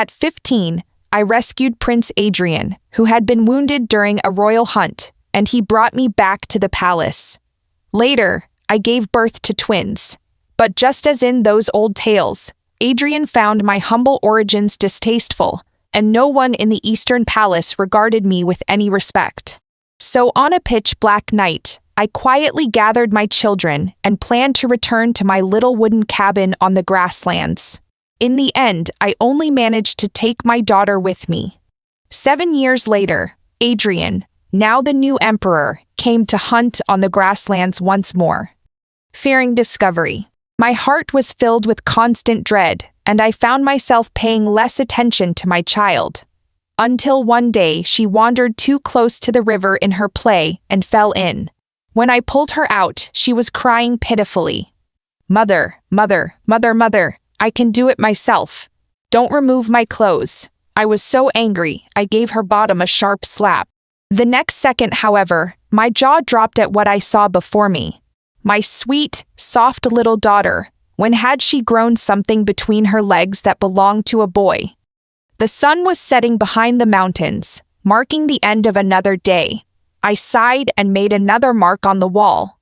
At 15, I rescued Prince Adrien, who had been wounded during a royal hunt, and he brought me back to the palace. Later, I gave birth to twins. But just as in those old tales, Adrien found my humble origins distasteful, and no one in the Eastern Palace regarded me with any respect. So on a pitch-black night, I quietly gathered my children and planned to return to my little wooden cabin on the grasslands. In the end, I only managed to take my daughter with me. 7 years later, Adrien, now the new emperor, came to hunt on the grasslands once more. Fearing discovery, my heart was filled with constant dread, and I found myself paying less attention to my child. Until one day she wandered too close to the river in her play and fell in. When I pulled her out, she was crying pitifully. "Mother, mother, mother, mother, I can do it myself. Don't remove my clothes." I was so angry, I gave her bottom a sharp slap. The next second, however, my jaw dropped at what I saw before me. My sweet, soft little daughter. When had she grown something between her legs that belonged to a boy? The sun was setting behind the mountains, marking the end of another day. I sighed and made another mark on the wall.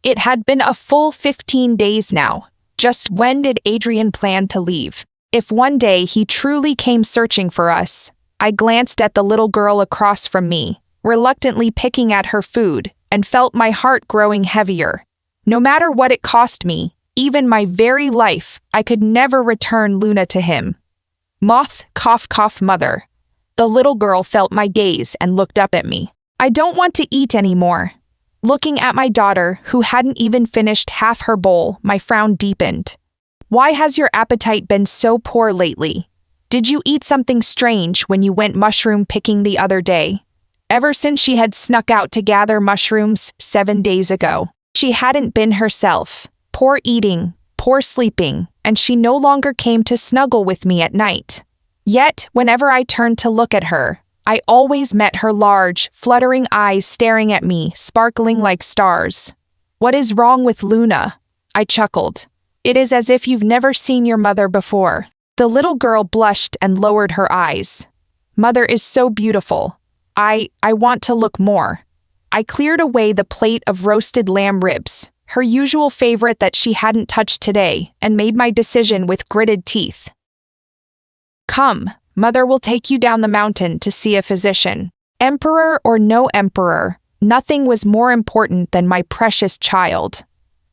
It had been a full 15 days now. Just when did Adrien plan to leave? If one day he truly came searching for us. I glanced at the little girl across from me, reluctantly picking at her food, and felt my heart growing heavier. No matter what it cost me, even my very life, I could never return Luna to him. Moth, cough, cough, mother. The little girl felt my gaze and looked up at me. I don't want to eat anymore. Looking at my daughter, who hadn't even finished half her bowl, my frown deepened. Why has your appetite been so poor lately? Did you eat something strange when you went mushroom picking the other day? Ever since she had snuck out to gather mushrooms 7 days ago, she hadn't been herself. Poor eating, poor sleeping, and she no longer came to snuggle with me at night. Yet, whenever I turned to look at her, I always met her large, fluttering eyes staring at me, sparkling like stars. What is wrong with Luna? I chuckled. It is as if you've never seen your mother before. The little girl blushed and lowered her eyes. Mother is so beautiful. I want to look more. I cleared away the plate of roasted lamb ribs, her usual favorite that she hadn't touched today, and made my decision with gritted teeth. Come, Mother will take you down the mountain to see a physician. Emperor or no emperor, nothing was more important than my precious child.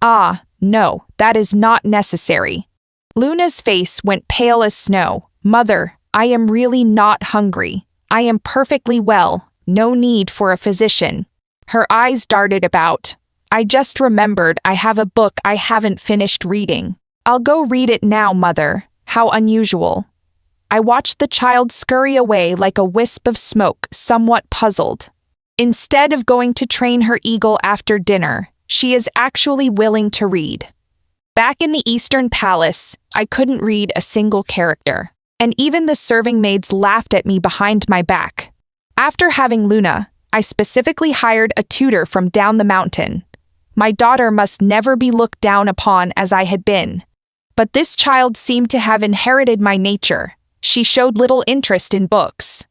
Ah, no, that is not necessary. Luna's face went pale as snow. Mother, I am really not hungry. I am perfectly well, no need for a physician. Her eyes darted about. I just remembered I have a book I haven't finished reading. I'll go read it now, Mother. How unusual. I watched the child scurry away like a wisp of smoke, somewhat puzzled. Instead of going to train her eagle after dinner, she is actually willing to read. Back in the Eastern Palace, I couldn't read a single character, and even the serving maids laughed at me behind my back. After having Luna, I specifically hired a tutor from down the mountain. My daughter must never be looked down upon as I had been. But this child seemed to have inherited my nature. She showed little interest in books.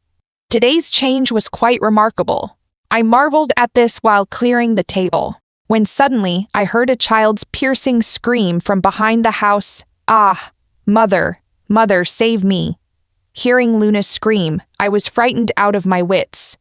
Today's change was quite remarkable. I marveled at this while clearing the table, when suddenly I heard a child's piercing scream from behind the house. Ah, mother, mother, save me. Hearing Luna scream, I was frightened out of my wits.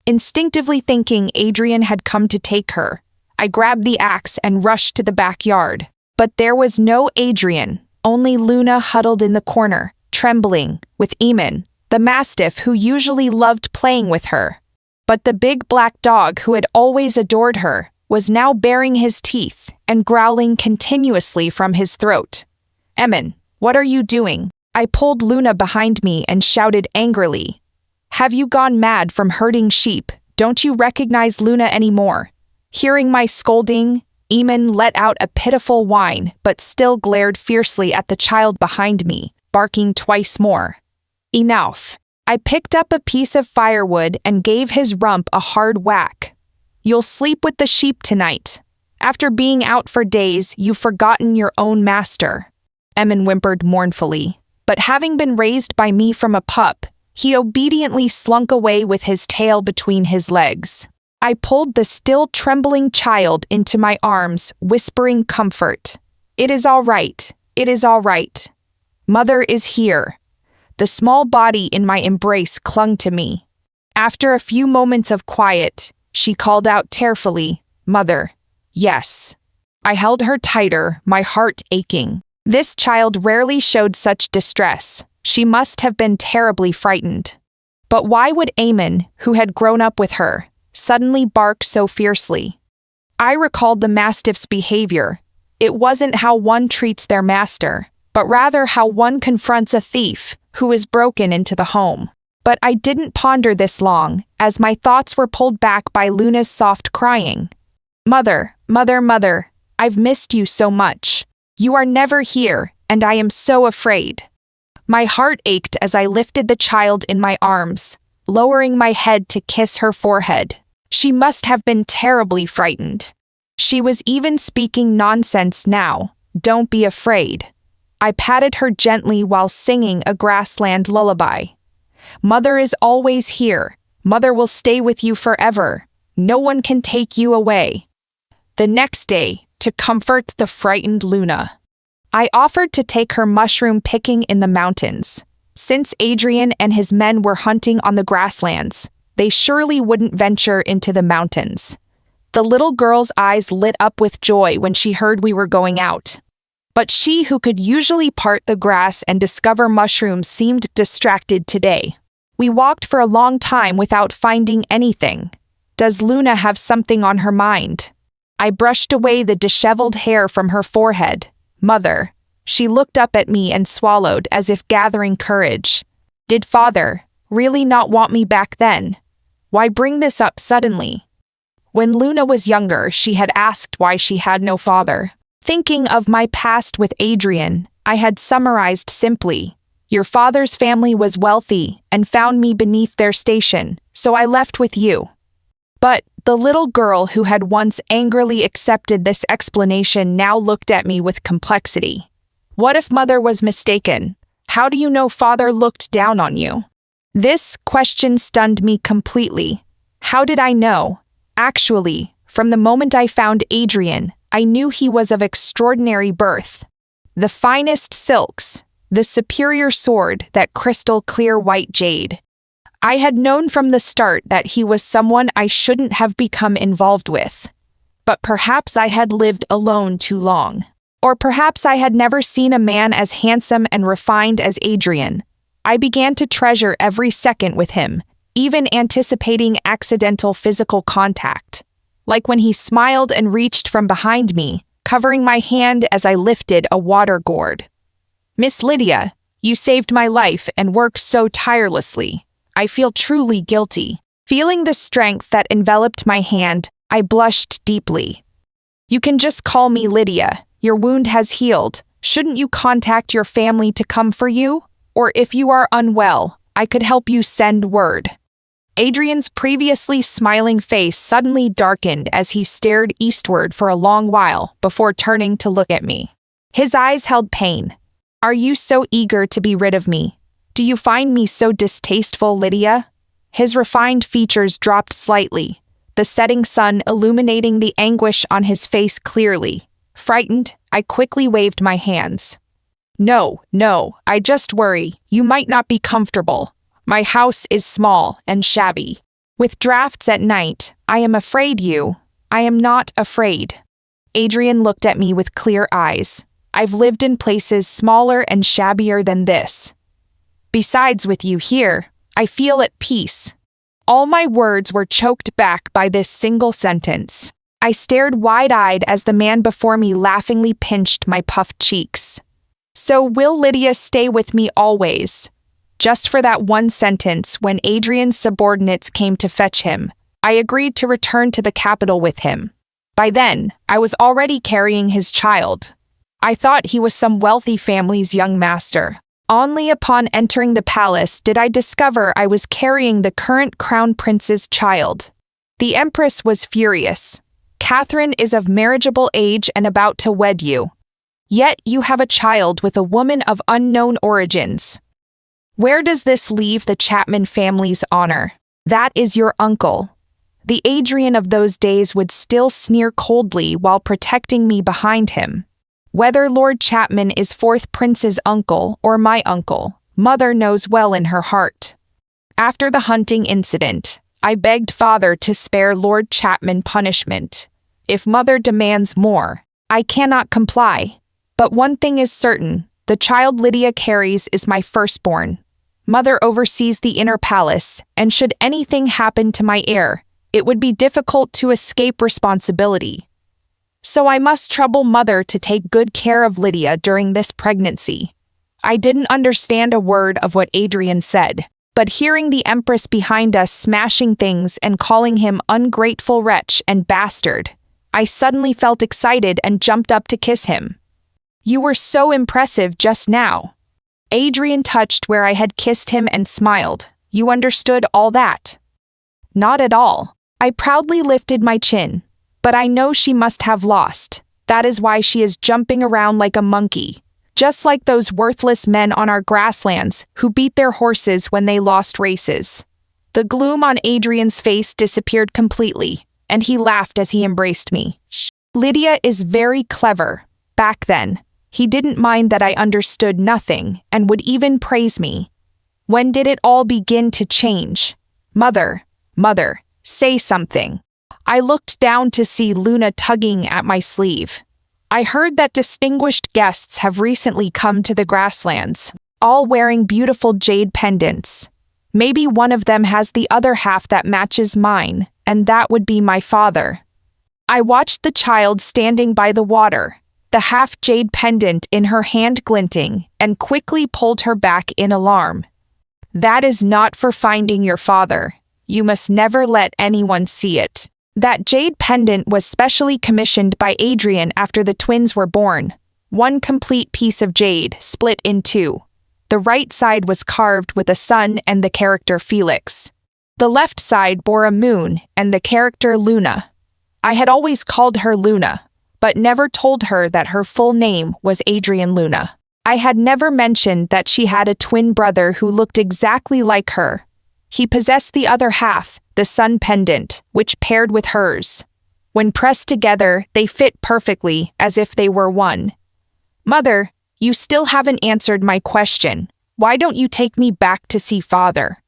Instinctively thinking Adrien had come to take her, I grabbed the axe and rushed to the backyard. But there was no Adrien, only Luna huddled in the corner, trembling, with Eamon, the mastiff who usually loved playing with her. But the big black dog who had always adored her was now baring his teeth and growling continuously from his throat. Eamon, what are you doing? I pulled Luna behind me and shouted angrily. Have you gone mad from herding sheep? Don't you recognize Luna anymore? Hearing my scolding, Eamon let out a pitiful whine but still glared fiercely at the child behind me, barking twice more. Enough. I picked up a piece of firewood and gave his rump a hard whack. You'll sleep with the sheep tonight. After being out for days, you've forgotten your own master. Eamon whimpered mournfully. but having been raised by me from a pup, he obediently slunk away with his tail between his legs. I pulled the still trembling child into my arms, whispering comfort. "It is all right. It is all right. Mother is here." The small body in my embrace clung to me. After a few moments of quiet, she called out tearfully, "Mother." "Yes." I held her tighter, my heart aching. This child rarely showed such distress. She must have been terribly frightened. But why would Eamon, who had grown up with her, suddenly bark so fiercely? I recalled the mastiff's behavior. It wasn't how one treats their master, but rather how one confronts a thief who is broken into the home. But I didn't ponder this long, as my thoughts were pulled back by Luna's soft crying. "Mother, mother, mother, I've missed you so much. You are never here, and I am so afraid." My heart ached as I lifted the child in my arms, lowering my head to kiss her forehead. She must have been terribly frightened. She was even speaking nonsense now. "Don't be afraid." I patted her gently while singing a grassland lullaby. "Mother is always here. Mother will stay with you forever. No one can take you away." The next day, to comfort the frightened Luna, I offered to take her mushroom picking in the mountains. Since Adrien and his men were hunting on the grasslands, they surely wouldn't venture into the mountains. The little girl's eyes lit up with joy when she heard we were going out. But she who could usually part the grass and discover mushrooms seemed distracted today. We walked for a long time without finding anything. Does Luna have something on her mind? I brushed away the disheveled hair from her forehead. "Mother." She looked up at me and swallowed as if gathering courage. "Did father really not want me back then? Why bring this up suddenly?" When Luna was younger, she had asked why she had no father. Thinking of my past with Adrien, I had summarized simply, "Your father's family was wealthy and found me beneath their station, so I left with you." But the little girl who had once angrily accepted this explanation now looked at me with complexity. What if mother was mistaken? How do you know father looked down on you? This question stunned me completely. How did I know? Actually, from the moment I found Adrien, I knew he was of extraordinary birth. The finest silks, the superior sword, that crystal clear white jade. I had known from the start that he was someone I shouldn't have become involved with. But perhaps I had lived alone too long. Or perhaps I had never seen a man as handsome and refined as Adrien. I began to treasure every second with him, even anticipating accidental physical contact. Like when he smiled and reached from behind me, covering my hand as I lifted a water gourd. "Miss Lydia, you saved my life and worked so tirelessly. I feel truly guilty." Feeling the strength that enveloped my hand, I blushed deeply. "You can just call me Lydia. Your wound has healed. Shouldn't you contact your family to come for you? Or if you are unwell, I could help you send word." Adrien's previously smiling face suddenly darkened as he stared eastward for a long while before turning to look at me. His eyes held pain. "Are you so eager to be rid of me? Do you find me so distasteful, Lydia?" His refined features dropped slightly, the setting sun illuminating the anguish on his face clearly. Frightened, I quickly waved my hands. No, I just worry you might not be comfortable. My house is small and shabby. With drafts at night, I am not afraid." Adrien looked at me with clear eyes. "I've lived in places smaller and shabbier than this. Besides, with you here, I feel at peace." All my words were choked back by this single sentence. I stared wide-eyed as the man before me laughingly pinched my puffed cheeks. "So will Lydia stay with me always?" Just for that one sentence, when Adrien's subordinates came to fetch him, I agreed to return to the capital with him. By then, I was already carrying his child. I thought he was some wealthy family's young master. Only upon entering the palace did I discover I was carrying the current crown prince's child. The empress was furious. "Catherine is of marriageable age and about to wed you." Yet you have a child with a woman of unknown origins. Where does this leave the Chapman family's honor? That is your uncle. The Adrien of those days would still sneer coldly while protecting me behind him. Whether Lord Chapman is fourth prince's uncle or my uncle, Mother knows well in her heart. After the hunting incident, I begged Father to spare Lord Chapman punishment. If Mother demands more, I cannot comply. But one thing is certain, the child Lydia carries is my firstborn. Mother oversees the inner palace, and should anything happen to my heir, it would be difficult to escape responsibility. So I must trouble Mother to take good care of Lydia during this pregnancy. I didn't understand a word of what Adrien said, but hearing the Empress behind us smashing things and calling him ungrateful wretch and bastard, I suddenly felt excited and jumped up to kiss him. You were so impressive just now. Adrien touched where I had kissed him and smiled. You understood all that? Not at all. I proudly lifted my chin. But I know she must have lost. That is why she is jumping around like a monkey. Just like those worthless men on our grasslands who beat their horses when they lost races. The gloom on Adrien's face disappeared completely, and he laughed as he embraced me. Lydia is very clever. Back then, he didn't mind that I understood nothing and would even praise me. When did it all begin to change? Mother, say something. I looked down to see Luna tugging at my sleeve. I heard that distinguished guests have recently come to the grasslands, all wearing beautiful jade pendants. Maybe one of them has the other half that matches mine, and that would be my father. I watched the child standing by the water, the half-jade pendant in her hand glinting, and quickly pulled her back in alarm. That is not for finding your father. You must never let anyone see it. That jade pendant was specially commissioned by Adrien after the twins were born. One complete piece of jade, split in two. The right side was carved with a sun and the character Felix. The left side bore a moon and the character Luna. I had always called her Luna, but never told her that her full name was Adrien Luna. I had never mentioned that she had a twin brother who looked exactly like her. He possessed the other half, the sun pendant, which paired with hers. When pressed together, they fit perfectly, as if they were one. Mother, you still haven't answered my question. Why don't you take me back to see Father?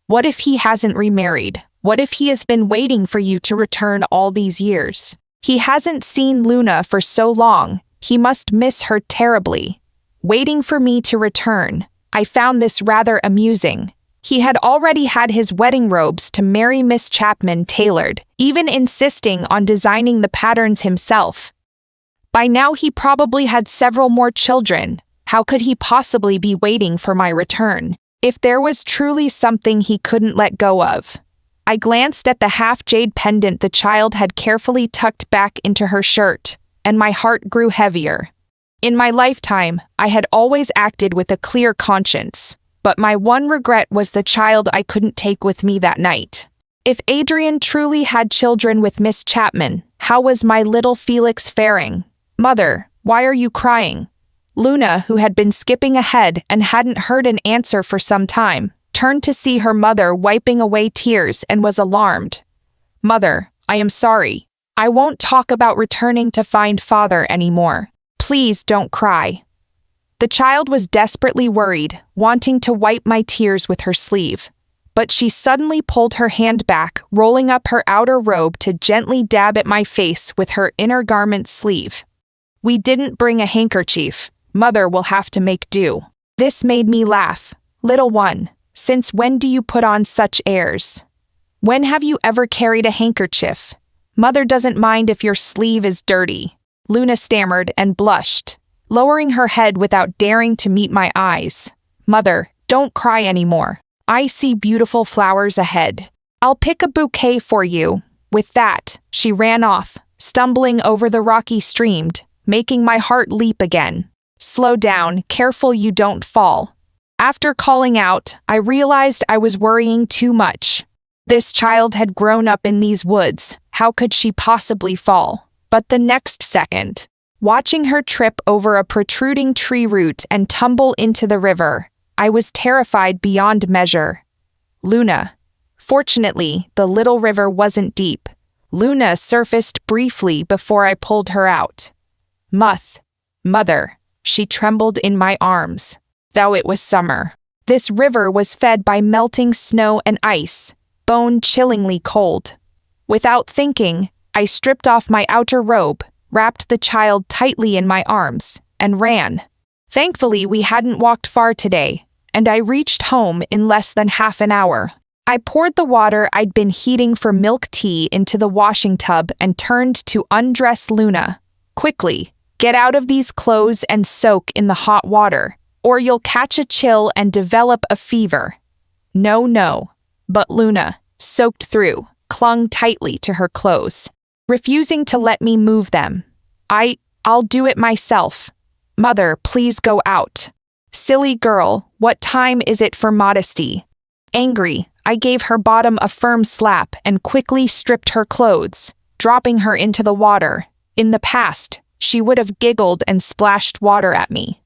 What if he hasn't remarried? What if he has been waiting for you to return all these years? He hasn't seen Luna for so long. He must miss her terribly. Waiting for me to return. I found this rather amusing. He had already had his wedding robes to marry Miss Chapman tailored, even insisting on designing the patterns himself. By now he probably had several more children. How could he possibly be waiting for my return? If there was truly something he couldn't let go of. I glanced at the half-jade pendant the child had carefully tucked back into her shirt, and my heart grew heavier. In my lifetime, I had always acted with a clear conscience. But my one regret was the child I couldn't take with me that night. If Adrien truly had children with Miss Chapman, how was my little Felix faring? Mother, why are you crying? Luna, who had been skipping ahead and hadn't heard an answer for some time, turned to see her mother wiping away tears and was alarmed. Mother, I am sorry. I won't talk about returning to find Father anymore. Please don't cry. The child was desperately worried, wanting to wipe my tears with her sleeve. But she suddenly pulled her hand back, rolling up her outer robe to gently dab at my face with her inner garment sleeve. We didn't bring a handkerchief. Mother will have to make do. This made me laugh. Little one, since when do you put on such airs? When have you ever carried a handkerchief? Mother doesn't mind if your sleeve is dirty. Luna stammered and blushed, lowering her head without daring to meet my eyes. Mother, don't cry anymore. I see beautiful flowers ahead. I'll pick a bouquet for you. With that, she ran off, stumbling over the rocky stream, making my heart leap again. Slow down, careful you don't fall. After calling out, I realized I was worrying too much. This child had grown up in these woods. How could she possibly fall? But the next second, Watching her trip over a protruding tree root and tumble into the river, I was terrified beyond measure. Luna. Fortunately, the little river wasn't deep. Luna surfaced briefly before I pulled her out. Mother, she trembled in my arms, though it was summer. This river was fed by melting snow and ice, bone-chillingly cold. Without thinking, I stripped off my outer robe, wrapped the child tightly in my arms, and ran. Thankfully, we hadn't walked far today, and I reached home in less than half an hour. I poured the water I'd been heating for milk tea into the washing tub and turned to undress Luna. Quickly, get out of these clothes and soak in the hot water, or you'll catch a chill and develop a fever. No. But Luna, soaked through, clung tightly to her clothes, refusing to let me move them. I'll do it myself. Mother, please go out. Silly girl, what time is it for modesty? Angry, I gave her bottom a firm slap and quickly stripped her clothes, dropping her into the water. In the past, she would have giggled and splashed water at me.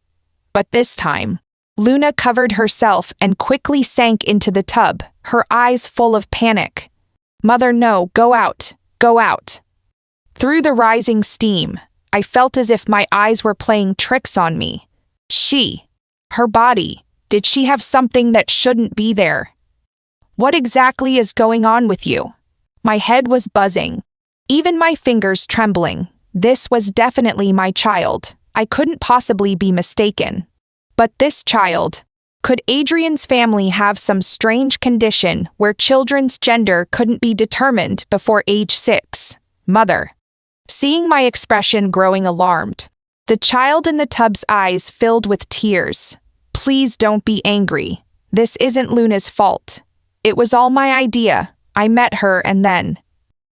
But this time, Luna covered herself and quickly sank into the tub, her eyes full of panic. Mother, no, go out. Through the rising steam, I felt as if my eyes were playing tricks on me. Her body, did she have something that shouldn't be there? What exactly is going on with you? My head was buzzing, even my fingers trembling. This was definitely my child. I couldn't possibly be mistaken. But this child, could Adrien's family have some strange condition where children's gender couldn't be determined before age 6? Mother. Seeing my expression growing alarmed, the child in the tub's eyes filled with tears. Please don't be angry. This isn't Luna's fault. It was all my idea. I met her and then.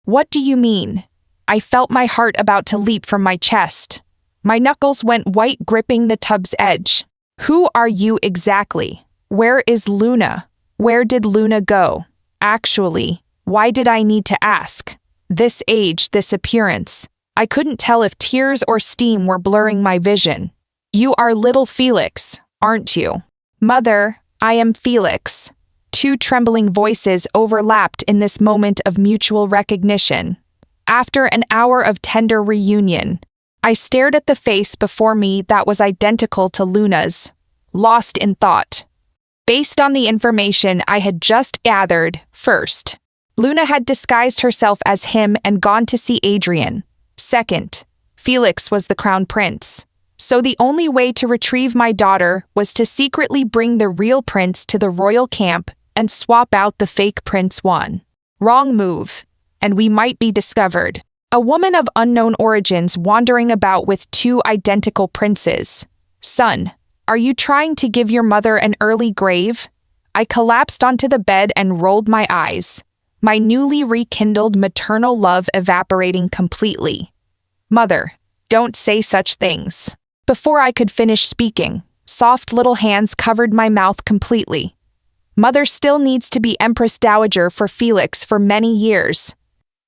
What do you mean? I felt my heart about to leap from my chest. My knuckles went white, gripping the tub's edge. Who are you exactly? Where is Luna? Where did Luna go? Actually, why did I need to ask? This age, this appearance. I couldn't tell if tears or steam were blurring my vision. You are little Felix, aren't you? Mother, I am Felix. Two trembling voices overlapped in this moment of mutual recognition. After an hour of tender reunion, I stared at the face before me that was identical to Luna's, lost in thought. Based on the information I had just gathered, first, Luna had disguised herself as him and gone to see Adrien. Second, Felix was the crown prince. So the only way to retrieve my daughter was to secretly bring the real prince to the royal camp and swap out the fake Prince 1. Wrong move, and we might be discovered. A woman of unknown origins wandering about with two identical princes. Son, are you trying to give your mother an early grave? I collapsed onto the bed and rolled my eyes, my newly rekindled maternal love evaporating completely. Mother, don't say such things. Before I could finish speaking, soft little hands covered my mouth completely. Mother still needs to be Empress Dowager for Felix for many years.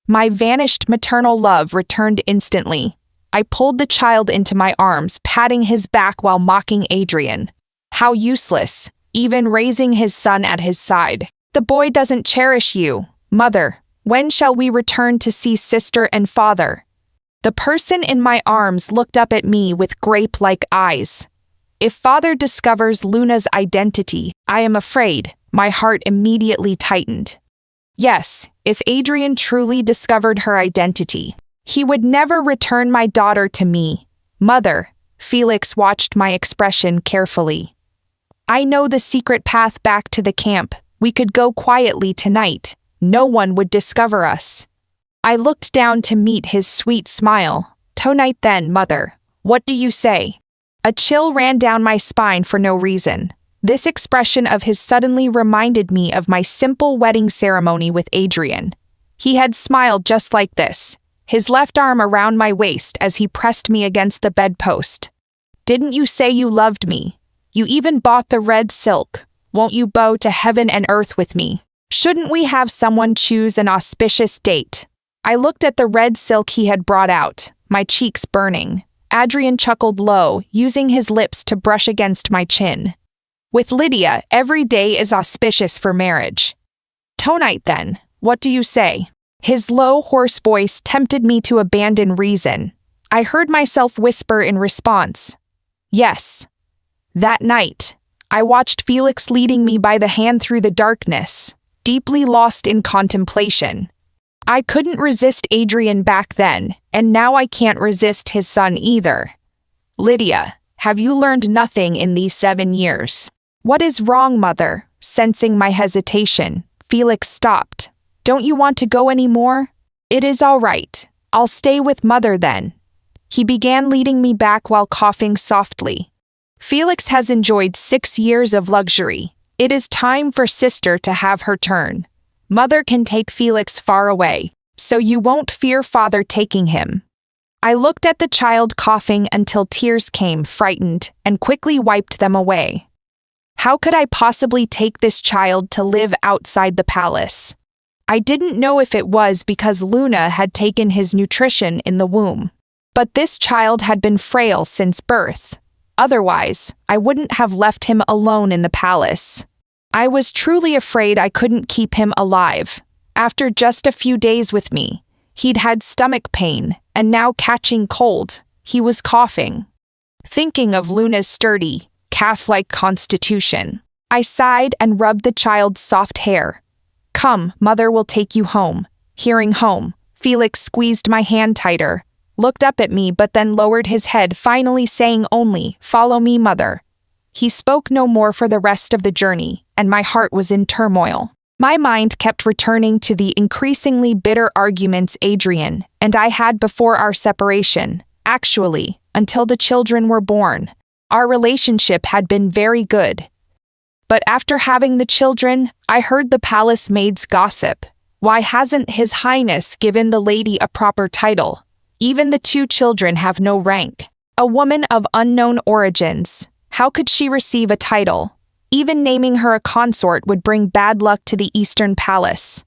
My vanished maternal love returned instantly. I pulled the child into my arms, patting his back while mocking Adrien. How useless, even raising his son at his side. The boy doesn't cherish you. Mother, when shall we return to see sister and father? The person in my arms looked up at me with grape-like eyes. If father discovers Luna's identity, I am afraid. My heart immediately tightened. Yes, if Adrien truly discovered her identity, he would never return my daughter to me. Mother, Felix watched my expression carefully. I know the secret path back to the camp. We could go quietly tonight. No one would discover us. I looked down to meet his sweet smile. Tonight then, Mother. What do you say? A chill ran down my spine for no reason. This expression of his suddenly reminded me of my simple wedding ceremony with Adrien. He had smiled just like this, his left arm around my waist as he pressed me against the bedpost. Didn't you say you loved me? You even bought the red silk. Won't you bow to heaven and earth with me? Shouldn't we have someone choose an auspicious date? I looked at the red silk he had brought out, my cheeks burning. Adrien chuckled low, using his lips to brush against my chin. With Lydia, every day is auspicious for marriage. Tonight then, what do you say? His low, hoarse voice tempted me to abandon reason. I heard myself whisper in response, yes. That night, I watched Felix leading me by the hand through the darkness, deeply lost in contemplation. I couldn't resist Adrien back then, and now I can't resist his son either. Lydia, have you learned nothing in these 7 years? What is wrong, mother? Sensing my hesitation, Felix stopped. Don't you want to go anymore? It is all right. I'll stay with mother then. He began leading me back while coughing softly. Felix has enjoyed 6 years of luxury. It is time for sister to have her turn. Mother can take Felix far away, so you won't fear father taking him. I looked at the child coughing until tears came, frightened, and quickly wiped them away. How could I possibly take this child to live outside the palace? I didn't know if it was because Luna had taken his nutrition in the womb. But this child had been frail since birth. Otherwise, I wouldn't have left him alone in the palace. I was truly afraid I couldn't keep him alive. After just a few days with me, he'd had stomach pain, and now catching cold, he was coughing. Thinking of Luna's sturdy, calf-like constitution, I sighed and rubbed the child's soft hair. Come, mother will take you home. Hearing home, Felix squeezed my hand tighter, looked up at me but then lowered his head, finally saying only, "Follow me, mother." He spoke no more for the rest of the journey, and my heart was in turmoil. My mind kept returning to the increasingly bitter arguments Adrien and I had before our separation. Actually, until the children were born, our relationship had been very good. But after having the children, I heard the palace maids gossip. Why hasn't His Highness given the lady a proper title? Even the 2 children have no rank. A woman of unknown origins. How could she receive a title? Even naming her a consort would bring bad luck to the Eastern Palace.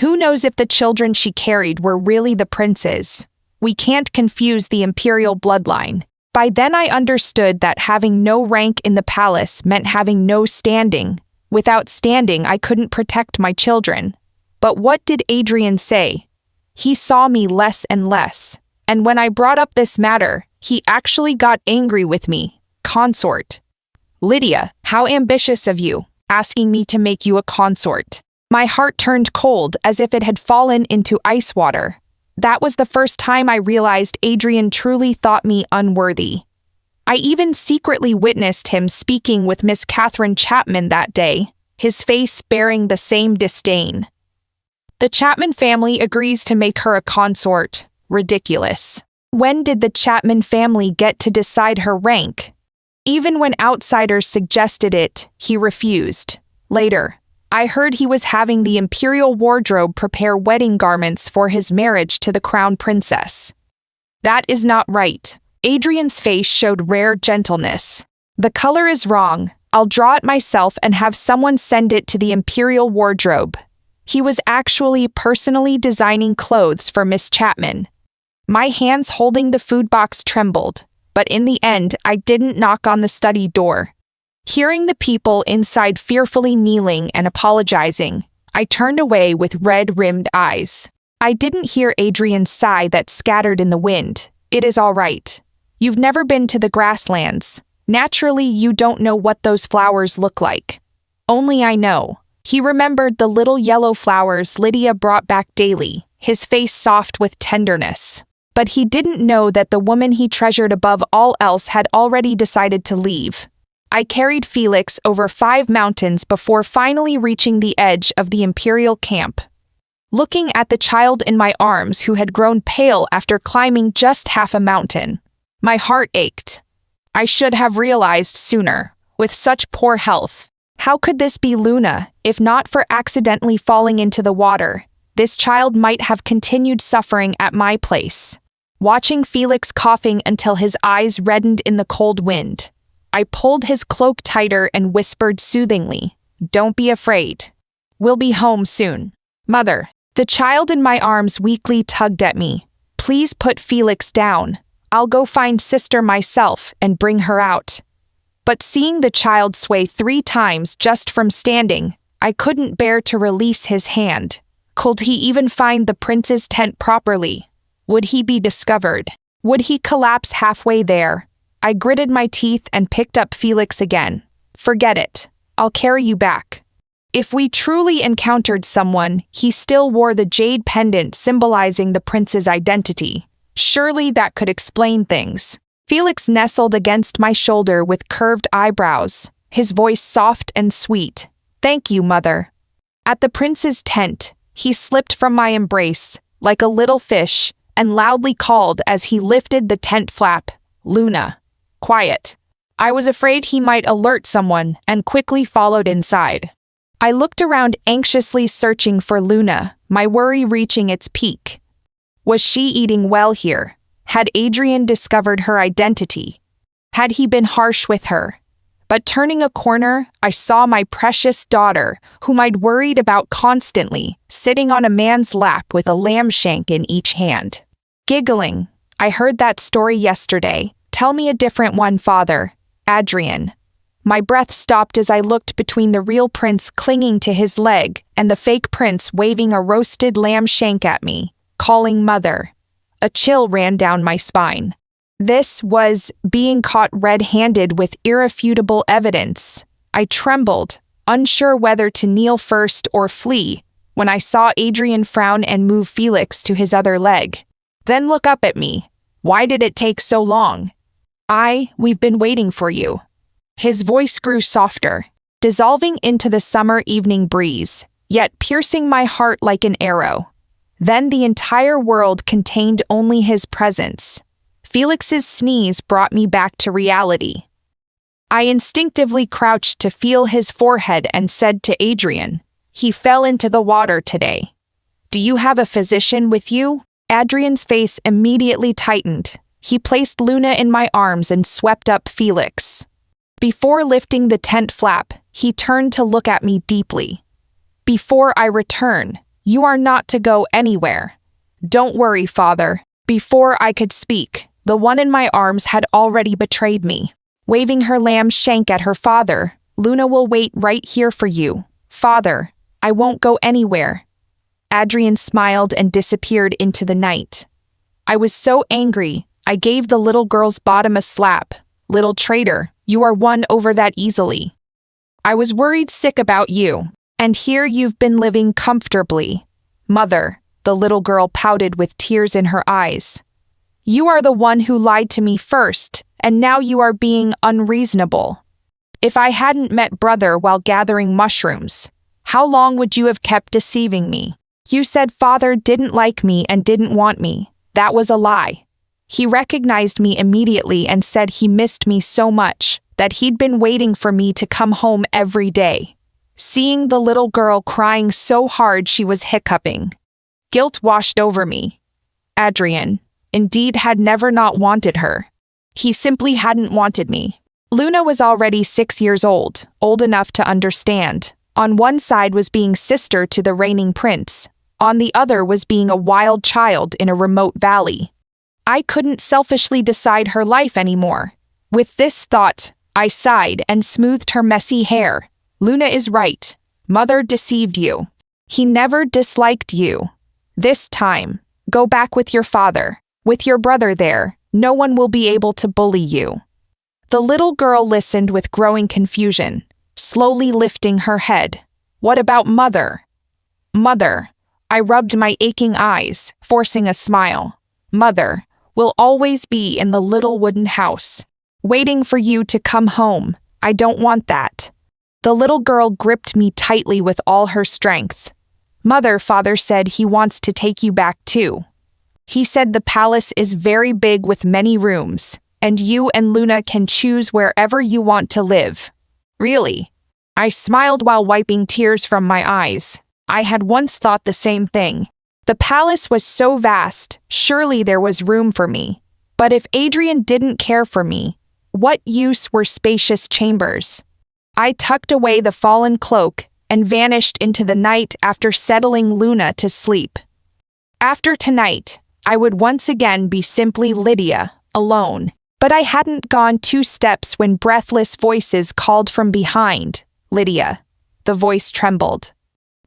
Who knows if the children she carried were really the prince's? We can't confuse the imperial bloodline. By then I understood that having no rank in the palace meant having no standing. Without standing, I couldn't protect my children. But what did Adrien say? He saw me less and less. And when I brought up this matter, he actually got angry with me. Consort. Lydia, how ambitious of you, asking me to make you a consort. My heart turned cold as if it had fallen into ice water. That was the first time I realized Adrien truly thought me unworthy. I even secretly witnessed him speaking with Miss Catherine Chapman that day, his face bearing the same disdain. The Chapman family agrees to make her a consort. Ridiculous. When did the Chapman family get to decide her rank? Even when outsiders suggested it, he refused. Later, I heard he was having the imperial wardrobe prepare wedding garments for his marriage to the crown princess. That is not right. Adrien's face showed rare gentleness. The color is wrong. I'll draw it myself and have someone send it to the imperial wardrobe. He was actually personally designing clothes for Miss Chapman. My hands holding the food box trembled, but in the end, I didn't knock on the study door. Hearing the people inside fearfully kneeling and apologizing, I turned away with red-rimmed eyes. I didn't hear Adrien's sigh that scattered in the wind. It is all right. You've never been to the grasslands. Naturally, you don't know what those flowers look like. Only I know. He remembered the little yellow flowers Lydia brought back daily, his face soft with tenderness. But he didn't know that the woman he treasured above all else had already decided to leave. I carried Felix over 5 mountains before finally reaching the edge of the imperial camp. Looking at the child in my arms who had grown pale after climbing just half a mountain, my heart ached. I should have realized sooner, with such poor health. How could this be Luna, if not for accidentally falling into the water? This child might have continued suffering at my place. Watching Felix coughing until his eyes reddened in the cold wind, I pulled his cloak tighter and whispered soothingly, "Don't be afraid. We'll be home soon." "Mother." The child in my arms weakly tugged at me. "Please put Felix down. I'll go find sister myself and bring her out. But seeing the child sway 3 times just from standing, I couldn't bear to release his hand. Could he even find the prince's tent properly? Would he be discovered? Would he collapse halfway there? I gritted my teeth and picked up Felix again. Forget it. I'll carry you back. If we truly encountered someone, he still wore the jade pendant symbolizing the prince's identity. Surely that could explain things. Felix nestled against my shoulder with curved eyebrows, his voice soft and sweet. Thank you, mother. At the prince's tent, he slipped from my embrace, like a little fish, and loudly called as he lifted the tent flap, Luna. Quiet. I was afraid he might alert someone and quickly followed inside. I looked around anxiously searching for Luna, my worry reaching its peak. Was she eating well here? Had Adrien discovered her identity? Had he been harsh with her? But turning a corner, I saw my precious daughter, whom I'd worried about constantly, sitting on a man's lap with a lamb shank in each hand. Giggling. I heard that story yesterday. Tell me a different one, father. Adrien. My breath stopped as I looked between the real prince clinging to his leg and the fake prince waving a roasted lamb shank at me, calling mother. A chill ran down my spine. This was being caught red-handed with irrefutable evidence. I trembled, unsure whether to kneel first or flee, when I saw Adrien frown and move Felix to his other leg. Then look up at me. Why did it take so long? We've been waiting for you. His voice grew softer, dissolving into the summer evening breeze, yet piercing my heart like an arrow. Then the entire world contained only his presence. Felix's sneeze brought me back to reality. I instinctively crouched to feel his forehead and said to Adrien, "He fell into the water today. Do you have a physician with you?" Adrien's face immediately tightened. He placed Luna in my arms and swept up Felix. Before lifting the tent flap, he turned to look at me deeply. "Before I return, you are not to go anywhere. Don't worry, father." Before I could speak, the one in my arms had already betrayed me. Waving her lamb shank at her father, "Luna will wait right here for you. Father, I won't go anywhere." Adrien smiled and disappeared into the night. I was so angry, I gave the little girl's bottom a slap. "Little traitor, you are won over that easily. I was worried sick about you, and here you've been living comfortably." "Mother," the little girl pouted with tears in her eyes. "You are the one who lied to me first, and now you are being unreasonable. If I hadn't met brother while gathering mushrooms, how long would you have kept deceiving me? You said father didn't like me and didn't want me. That was a lie. He recognized me immediately and said he missed me so much that he'd been waiting for me to come home every day." Seeing the little girl crying so hard she was hiccuping, guilt washed over me. Adrien, indeed, had never not wanted her. He simply hadn't wanted me. Luna was already 6 years old enough to understand. On one side was being sister to the reigning prince. On the other was being a wild child in a remote valley. I couldn't selfishly decide her life anymore. With this thought, I sighed and smoothed her messy hair. "Luna is right. Mother deceived you. He never disliked you. This time, go back with your father. With your brother there, no one will be able to bully you." The little girl listened with growing confusion, slowly lifting her head. "What about mother?" "Mother." I rubbed my aching eyes, forcing a smile. "Mother will always be in the little wooden house, waiting for you to come home. I don't want that." The little girl gripped me tightly with all her strength. "Mother, father said he wants to take you back too. He said the palace is very big with many rooms, and you and Luna can choose wherever you want to live." "Really?" I smiled while wiping tears from my eyes. I had once thought the same thing. The palace was so vast, surely there was room for me. But if Adrien didn't care for me, what use were spacious chambers? I tucked away the fallen cloak and vanished into the night after settling Luna to sleep. After tonight, I would once again be simply Lydia, alone. But I hadn't gone 2 steps when breathless voices called from behind. "Lydia." The voice trembled.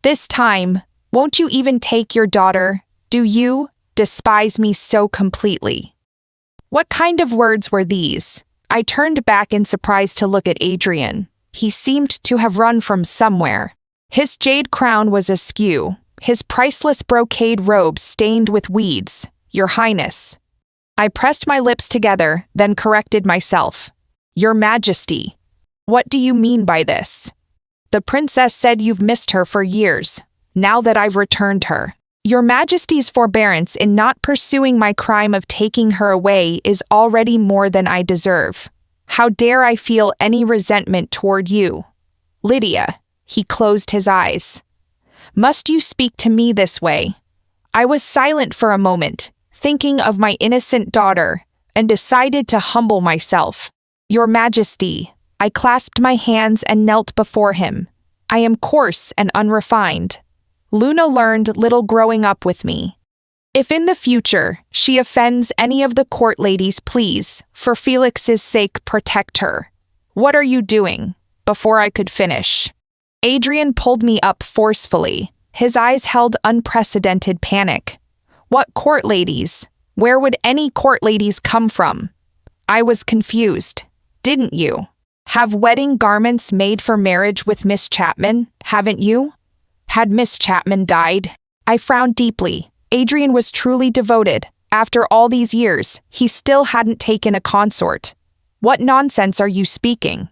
"This time, won't you even take your daughter? Do you despise me so completely?" What kind of words were these? I turned back in surprise to look at Adrien. He seemed to have run from somewhere. His jade crown was askew, his priceless brocade robe stained with weeds. "Your Highness." I pressed my lips together, then corrected myself. "Your Majesty." "What do you mean by this?" "The princess said you've missed her for years, now that I've returned her. Your Majesty's forbearance in not pursuing my crime of taking her away is already more than I deserve. How dare I feel any resentment toward you?" "Lydia." He closed his eyes. "Must you speak to me this way?" I was silent for a moment, thinking of my innocent daughter, and decided to humble myself. "Your Majesty." I clasped my hands and knelt before him. "I am coarse and unrefined. Luna learned little growing up with me. If in the future she offends any of the court ladies, please, for Felix's sake, protect her." "What are you doing?" Before I could finish, Adrien pulled me up forcefully. His eyes held unprecedented panic. "What court ladies? Where would any court ladies come from?" I was confused. "Didn't you have wedding garments made for marriage with Miss Chapman, haven't you?" "Had Miss Chapman died?" I frowned deeply. Adrien was truly devoted. After all these years, he still hadn't taken a consort. "What nonsense are you speaking?"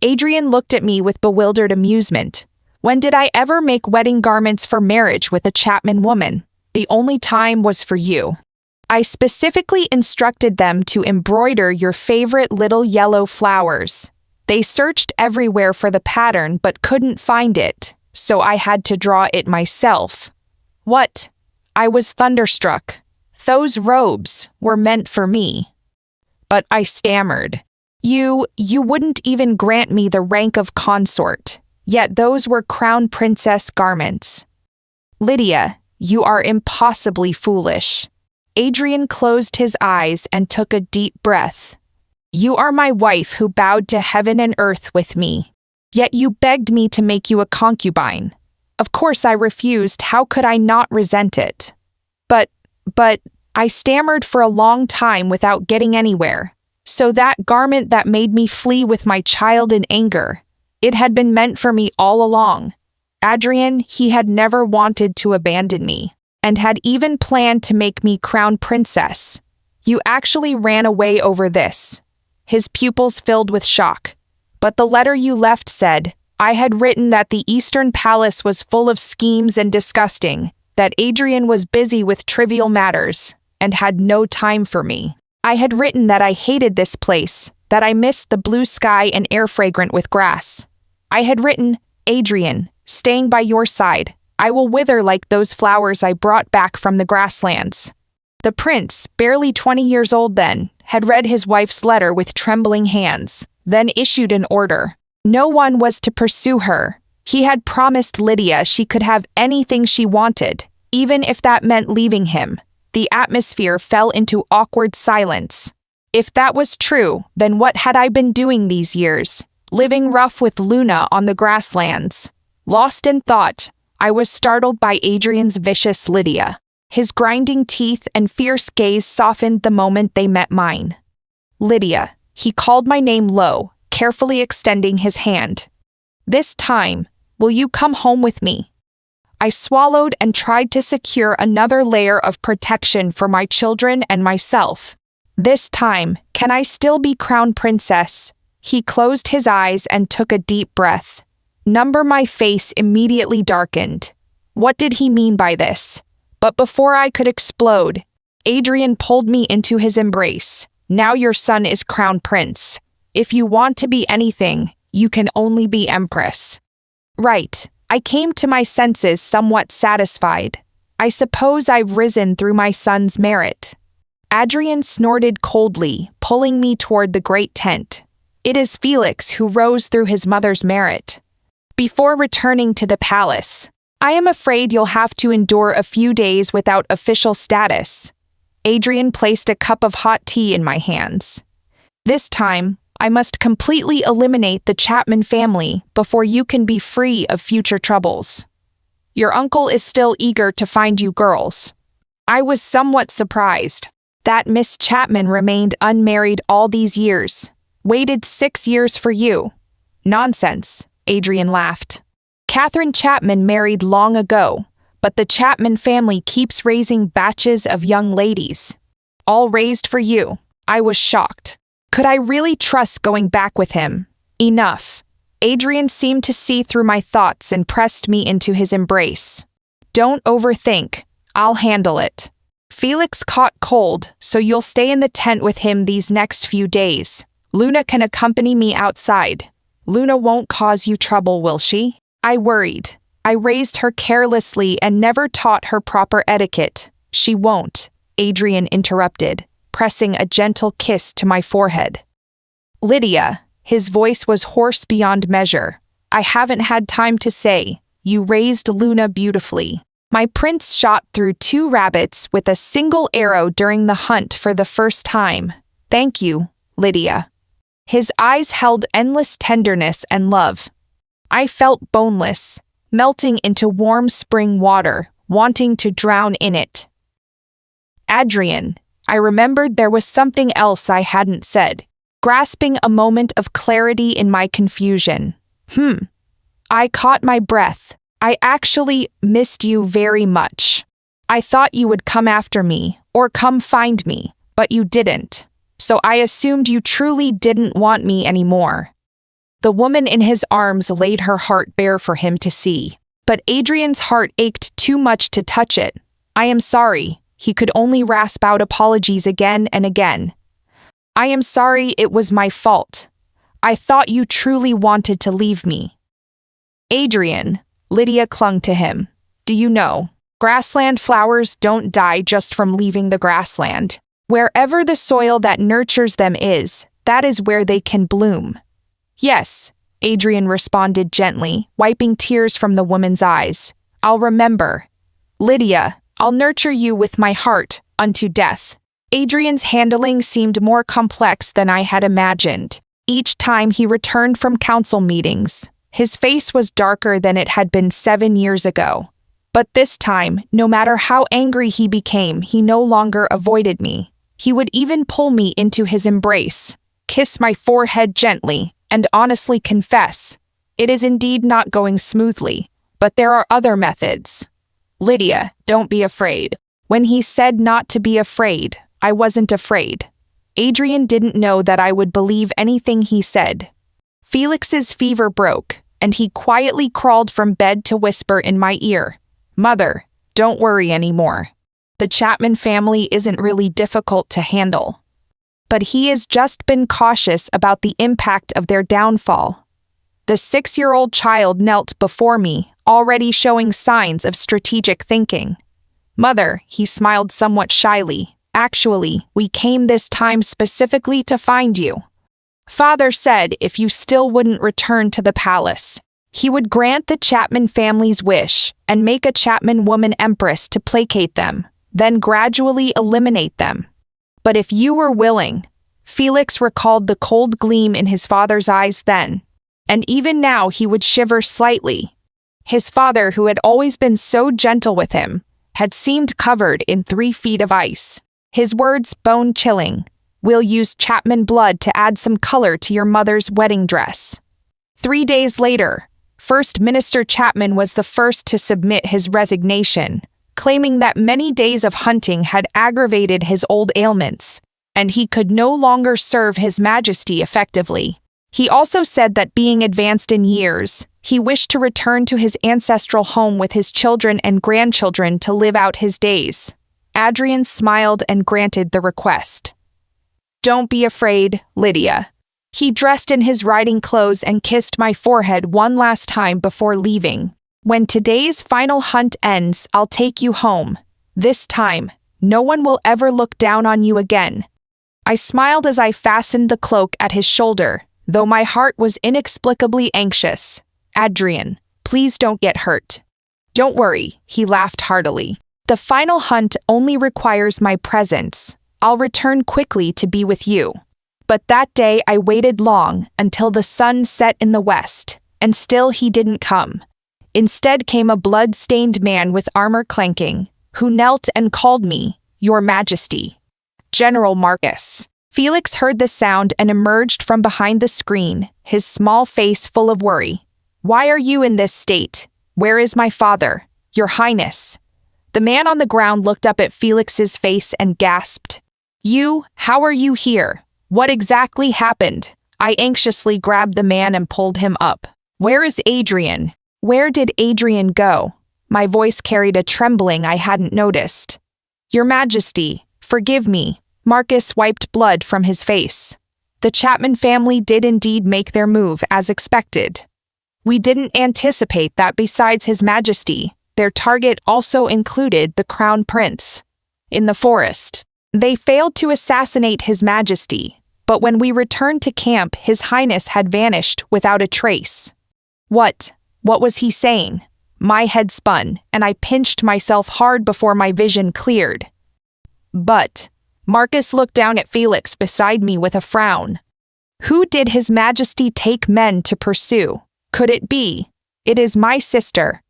Adrien looked at me with bewildered amusement. "When did I ever make wedding garments for marriage with a Chapman woman? The only time was for you. I specifically instructed them to embroider your favorite little yellow flowers. They searched everywhere for the pattern but couldn't find it, so I had to draw it myself." "What?" I was thunderstruck. "Those robes were meant for me." But I stammered. You wouldn't even grant me the rank of consort, yet those were crown princess garments." "Lydia, you are impossibly foolish." Adrien closed his eyes and took a deep breath. "You are my wife who bowed to heaven and earth with me, yet you begged me to make you a concubine. Of course I refused. How could I not resent it?" But, I stammered for a long time without getting anywhere. "So that garment that made me flee with my child in anger, it had been meant for me all along. Adrien, he had never wanted to abandon me, and had even planned to make me crown princess. You actually ran away over this." His pupils filled with shock. "But the letter you left said, I had written that the Eastern Palace was full of schemes and disgusting, that Adrien was busy with trivial matters, and had no time for me. I had written that I hated this place, that I missed the blue sky and air fragrant with grass. I had written, Adrien, staying by your side, I will wither like those flowers I brought back from the grasslands." The prince, barely 20 years old then, had read his wife's letter with trembling hands, then issued an order. No one was to pursue her. He had promised Lydia she could have anything she wanted, even if that meant leaving him. The atmosphere fell into awkward silence. If that was true, then what had I been doing these years? Living rough with Luna on the grasslands. Lost in thought, I was startled by Adrien's vicious Lydia. His grinding teeth and fierce gaze softened the moment they met mine. "Lydia." He called my name low, carefully extending his hand. "This time, will you come home with me?" I swallowed and tried to secure another layer of protection for my children and myself. "This time, can I still be crown princess?" He closed his eyes and took a deep breath. My face immediately darkened. What did he mean by this? But before I could explode, Adrien pulled me into his embrace. "Now your son is crown prince. If you want to be anything, you can only be empress." Right. I came to my senses somewhat satisfied. I suppose I've risen through my son's merit. Adrien snorted coldly, pulling me toward the great tent. "It is Felix who rose through his mother's merit." Before returning to the palace, "I am afraid you'll have to endure a few days without official status." Adrien placed a cup of hot tea in my hands. This time, I must completely eliminate the Chapman family before you can be free of future troubles. Your uncle is still eager to find you girls. I was somewhat surprised that Miss Chapman remained unmarried all these years. Waited 6 years for you. Nonsense, Adrien laughed. Catherine Chapman married long ago, but the Chapman family keeps raising batches of young ladies. All raised for you. I was shocked. Could I really trust going back with him? Enough. Adrien seemed to see through my thoughts and pressed me into his embrace. Don't overthink. I'll handle it. Felix caught cold, so you'll stay in the tent with him these next few days. Luna can accompany me outside. Luna won't cause you trouble, will she? I worried. I raised her carelessly and never taught her proper etiquette. She won't, Adrien interrupted, pressing a gentle kiss to my forehead. Lydia, his voice was hoarse beyond measure. I haven't had time to say, you raised Luna beautifully. My prince shot through 2 rabbits with a single arrow during the hunt for the first time. Thank you, Lydia. His eyes held endless tenderness and love. I felt boneless, melting into warm spring water, wanting to drown in it. Adrien, I remembered there was something else I hadn't said, grasping a moment of clarity in my confusion. I caught my breath. I actually missed you very much. I thought you would come after me, or come find me, but you didn't. So I assumed you truly didn't want me anymore. The woman in his arms laid her heart bare for him to see, but Adrien's heart ached too much to touch it. I am sorry. He could only rasp out apologies again and again. I am sorry, it was my fault. I thought you truly wanted to leave me. Adrien, Lydia clung to him. Do you know, grassland flowers don't die just from leaving the grassland. Wherever the soil that nurtures them is, that is where they can bloom. Yes, Adrien responded gently, wiping tears from the woman's eyes. I'll remember. Lydia, I'll nurture you with my heart, unto death. Adrien's handling seemed more complex than I had imagined. Each time he returned from council meetings, his face was darker than it had been 7 years ago. But this time, no matter how angry he became, he no longer avoided me. He would even pull me into his embrace, kiss my forehead gently, and honestly confess, it is indeed not going smoothly, but there are other methods. Lydia, don't be afraid. When he said not to be afraid, I wasn't afraid. Adrien didn't know that I would believe anything he said. Felix's fever broke, and he quietly crawled from bed to whisper in my ear, Mother, don't worry anymore. The Chapman family isn't really difficult to handle. But he has just been cautious about the impact of their downfall. The 6-year-old child knelt before me, already showing signs of strategic thinking. Mother, he smiled somewhat shyly. Actually, we came this time specifically to find you. Father said if you still wouldn't return to the palace, he would grant the Chapman family's wish and make a Chapman woman empress to placate them, then gradually eliminate them. But if you were willing, Felix recalled the cold gleam in his father's eyes then, and even now he would shiver slightly. His father, who had always been so gentle with him, had seemed covered in 3 feet of ice. His words bone-chilling. We'll use Chapman blood to add some color to your mother's wedding dress. 3 days later, First Minister Chapman was the first to submit his resignation, claiming that many days of hunting had aggravated his old ailments, and he could no longer serve His Majesty effectively. He also said that being advanced in years, he wished to return to his ancestral home with his children and grandchildren to live out his days. Adrien smiled and granted the request. Don't be afraid, Lydia. He dressed in his riding clothes and kissed my forehead one last time before leaving. When today's final hunt ends, I'll take you home. This time, no one will ever look down on you again. I smiled as I fastened the cloak at his shoulder, though my heart was inexplicably anxious. Adrien, please don't get hurt. Don't worry, he laughed heartily. The final hunt only requires my presence. I'll return quickly to be with you. But that day I waited long until the sun set in the west, and still he didn't come. Instead came a blood-stained man with armor clanking, who knelt and called me, Your Majesty. General Marcus. Felix heard the sound and emerged from behind the screen, his small face full of worry. Why are you in this state? Where is my father? Your Highness. The man on the ground looked up at Felix's face and gasped. How are you here? What exactly happened? I anxiously grabbed the man and pulled him up. Where is Adrien? Where did Adrien go? My voice carried a trembling I hadn't noticed. Your Majesty, forgive me. Marcus wiped blood from his face. The Chapman family did indeed make their move as expected. We didn't anticipate that besides His Majesty, their target also included the Crown Prince. In the forest, they failed to assassinate His Majesty, but when we returned to camp, His Highness had vanished without a trace. What was he saying? My head spun, and I pinched myself hard before my vision cleared. But Marcus looked down at Felix beside me with a frown. Who did His Majesty take men to pursue? Could it be? It is my sister.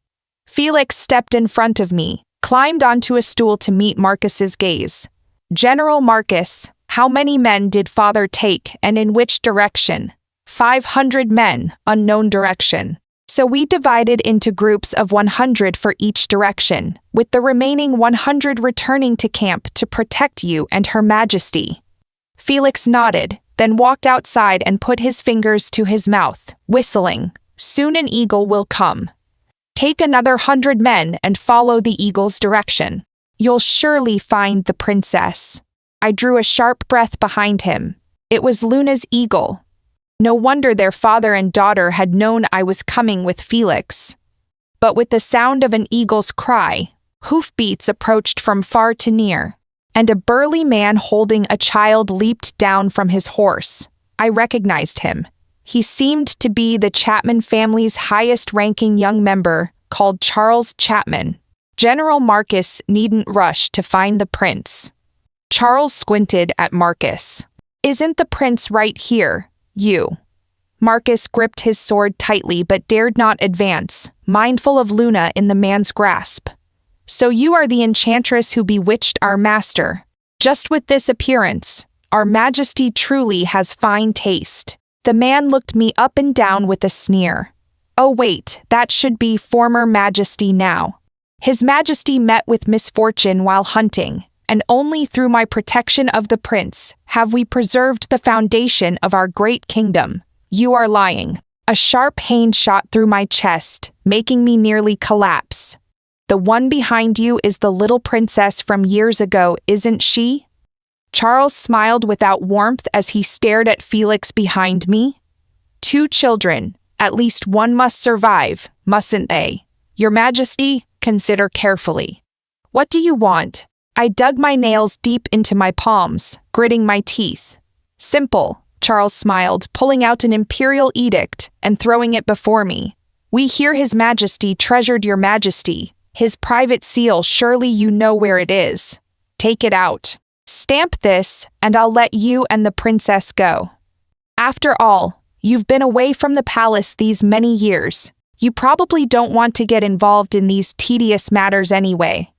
Felix stepped in front of me, climbed onto a stool to meet Marcus's gaze. General Marcus, how many men did father take and in which direction? 500 men, unknown direction. So we divided into groups of 100 for each direction, with the remaining 100 returning to camp to protect you and Her Majesty. Felix nodded, then walked outside and put his fingers to his mouth, whistling. Soon an eagle will come. Take another 100 men and follow the eagle's direction. You'll surely find the princess. I drew a sharp breath behind him. It was Luna's eagle. No wonder their father and daughter had known I was coming with Felix. But with the sound of an eagle's cry, hoofbeats approached from far to near, and a burly man holding a child leaped down from his horse. I recognized him. He seemed to be the Chapman family's highest-ranking young member, called Charles Chapman. General Marcus needn't rush to find the prince. Charles squinted at Marcus. Isn't the prince right here? You. Marcus gripped his sword tightly but dared not advance, mindful of Luna in the man's grasp. So you are the enchantress who bewitched our master. Just with this appearance, Our Majesty truly has fine taste. The man looked me up and down with a sneer. Oh wait, that should be former Majesty now. His Majesty met with misfortune while hunting, and only through my protection of the prince have we preserved the foundation of our great kingdom. You are lying. A sharp pain shot through my chest, making me nearly collapse. The one behind you is the little princess from years ago, isn't she? Charles smiled without warmth as he stared at Felix behind me. 2 children, at least one must survive, mustn't they? Your Majesty, consider carefully. What do you want? I dug my nails deep into my palms, gritting my teeth. Simple, Charles smiled, pulling out an imperial edict and throwing it before me. We hear His Majesty treasured your Majesty. His private seal, surely you know where it is. Take it out. Stamp this, and I'll let you and the princess go. After all, you've been away from the palace these many years. You probably don't want to get involved in these tedious matters anyway.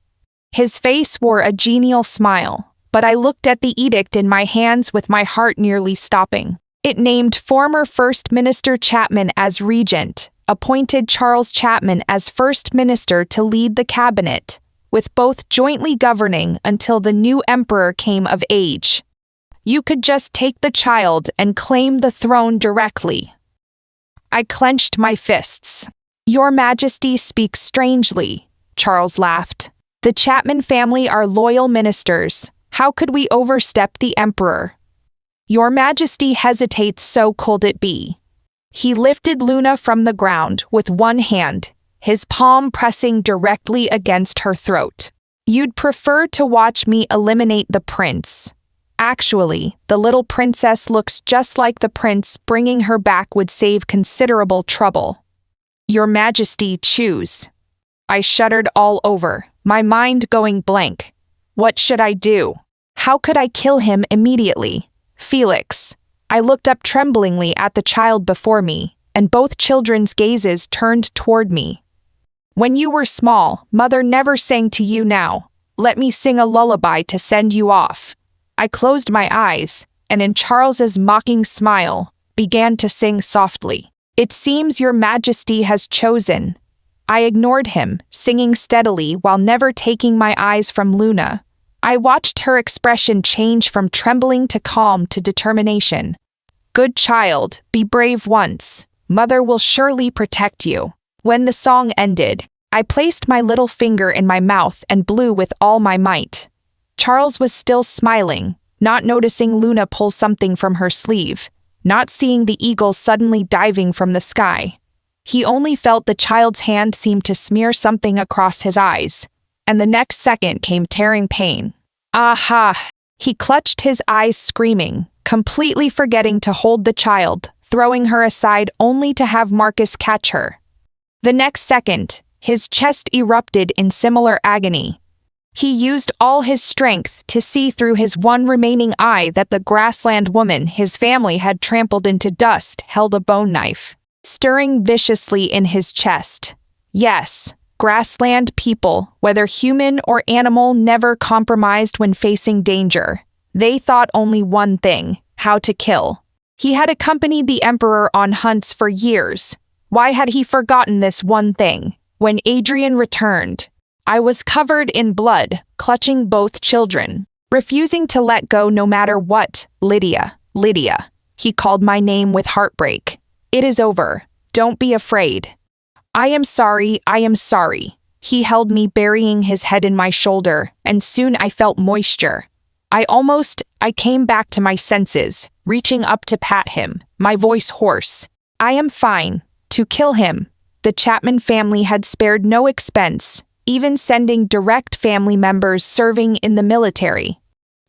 His face wore a genial smile, but I looked at the edict in my hands with my heart nearly stopping. It named former First Minister Chapman as regent, appointed Charles Chapman as First Minister to lead the cabinet, with both jointly governing until the new emperor came of age. You could just take the child and claim the throne directly. I clenched my fists. Your Majesty speaks strangely, Charles laughed. The Chapman family are loyal ministers. How could we overstep the emperor? Your Majesty hesitates, so could it be? He lifted Luna from the ground with one hand, his palm pressing directly against her throat. You'd prefer to watch me eliminate the prince. Actually, the little princess looks just like the prince. Bringing her back would save considerable trouble. Your Majesty, choose. I shuddered all over. my mind going blank. What should I do? How could I kill him immediately? Felix. I looked up tremblingly at the child before me, and both children's gazes turned toward me. When you were small, mother never sang to you now. Let me sing a lullaby to send you off. I closed my eyes, and in Charles's mocking smile, began to sing softly. It seems your majesty has chosen. I ignored him, singing steadily while never taking my eyes from Luna. I watched her expression change from trembling to calm to determination. Good child, be brave once. Mother will surely protect you. When the song ended, I placed my little finger in my mouth and blew with all my might. Charles was still smiling, not noticing Luna pull something from her sleeve, not seeing the eagle suddenly diving from the sky. He only felt the child's hand seem to smear something across his eyes, and the next second came tearing pain. Aha! He clutched his eyes screaming, completely forgetting to hold the child, throwing her aside only to have Marcus catch her. The next second, his chest erupted in similar agony. He used all his strength to see through his one remaining eye that the grassland woman his family had trampled into dust held a bone knife, stirring viciously in his chest. Yes, grassland people, whether human or animal, never compromised when facing danger. They thought only one thing: how to kill. He had accompanied the emperor on hunts for years. Why had he forgotten this one thing? When Adrien returned, I was covered in blood, clutching both children, refusing to let go no matter what. Lydia, Lydia. He called my name with heartbreak. It is over. Don't be afraid. I am sorry, I am sorry. He held me, burying his head in my shoulder, and soon I felt moisture. I came back to my senses, reaching up to pat him, my voice hoarse. I am fine. To kill him. The Chapman family had spared no expense, even sending direct family members serving in the military.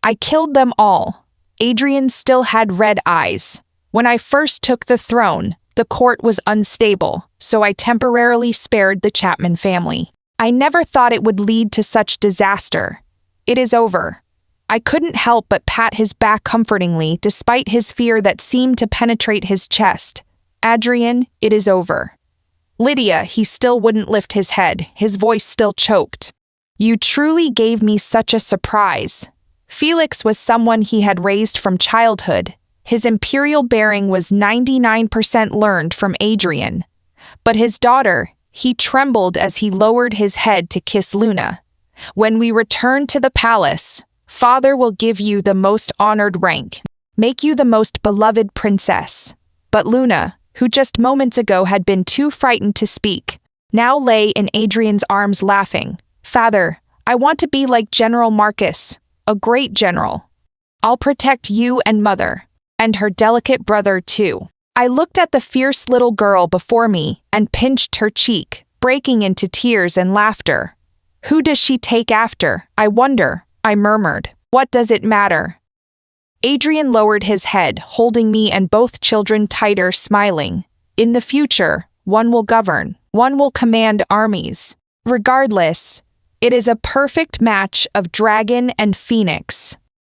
I killed them all. Adrien still had red eyes. When I first took the throne, the court was unstable, so I temporarily spared the Chapman family. I never thought it would lead to such disaster. It is over. I couldn't help but pat his back comfortingly, despite his fear that seemed to penetrate his chest. Adrien, it is over. Lydia, he still wouldn't lift his head, his voice still choked. You truly gave me such a surprise. Felix was someone he had raised from childhood. His imperial bearing was 99% learned from Adrien. But his daughter, he trembled as he lowered his head to kiss Luna. When we return to the palace, Father will give you the most honored rank, make you the most beloved princess. But Luna, who just moments ago had been too frightened to speak, now lay in Adrien's arms laughing. Father, I want to be like General Marcus, a great general. I'll protect you and Mother, and her delicate brother too. I looked at the fierce little girl before me and pinched her cheek, breaking into tears and laughter. Who does she take after, I wonder? I murmured. What does it matter? Adrien lowered his head, holding me and both children tighter, smiling. In the future, one will govern, one will command armies. Regardless, it is a perfect match of dragon and phoenix.